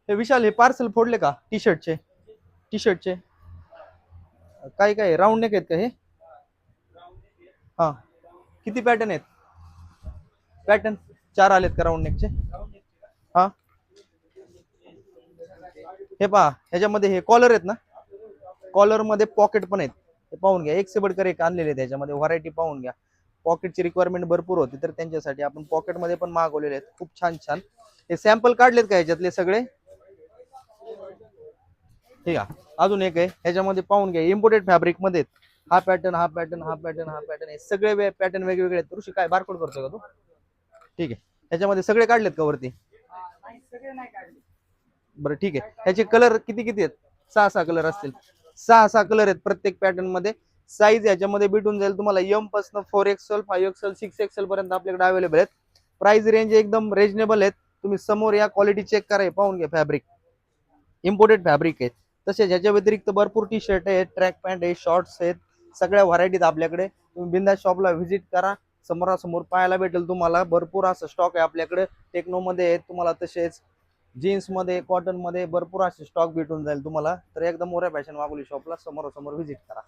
हे विशाल हे पार्सल फोडले का टी शर्टचे काय काय राऊंड नेक आहेत का हे? हा, किती पॅटर्न आहेत? पॅटर्न 4 आलेत का राऊंड नेकचे? हा, हे पहा ह्याच्यामध्ये हे कॉलर आहेत ना, कॉलर मध्ये पॉकेट पण आहेत. हे पाहून घ्या, एक से बडकर एक आणलेले आहेत. त्याच्यामध्ये व्हरायटी पाहून घ्या. पॉकेटची रिक्वायरमेंट भरपूर होती, तर त्यांच्यासाठी आपण पॉकेट मध्ये पण मागवलेले आहेत. खूप छान छान हे सॅम्पल काढलेत का ह्याच्यातले सगळे? ठीक आहे. अजून एक आहे ह्याच्यामध्ये पाहून घ्या, इम्पोर्टेड फॅब्रिक मध्ये आहेत. हा पॅटर्न हा पॅटर्न हा पॅटर्न हा पॅटर्न हे सगळे पॅटर्न वेगवेगळे आहेत. ऋषी काय बारकोड करतोय का तू? ठीक आहे. ह्याच्यामध्ये सगळे काढलेत का वरती? बरं ठीक आहे. ह्याचे कलर किती किती आहेत? 6 कलर असतील. 6 कलर आहेत प्रत्येक पॅटर्न मध्ये. साईज याच्यामध्ये भेटून जाईल तुम्हाला एम पासून 4XL 5XL 6XL पर्यंत आपल्याकडे अवेलेबल आहेत. प्राइस रेंज एकदम रिजनेबल आहेत. तुम्ही समोर या, क्वालिटी चेक करा, पाहून घ्या. फॅब्रिक इम्पोर्टेड फॅब्रिक आहे. तसेच ह्याच्या व्यतिरिक्त भरपूर टी शर्ट आहेत, ट्रॅक पॅन्ट आहे, शॉर्ट्स आहेत, सगळ्या व्हरायटीत आपल्याकडे. तुम्ही बिंदास शॉपला व्हिजिट करा, समोरासमोर पाहायला भेटेल तुम्हाला. भरपूर असं स्टॉक आहे आपल्याकडे. टेक्नो मध्ये आहेत तुम्हाला, तसेच जीन्स मध्ये, कॉटन मध्ये भरपूर असे स्टॉक भेटून जाईल तुम्हाला. तर एकदम मोऱ्या फॅशन वागोली शॉपला समोरासमोर व्हिजिट करा.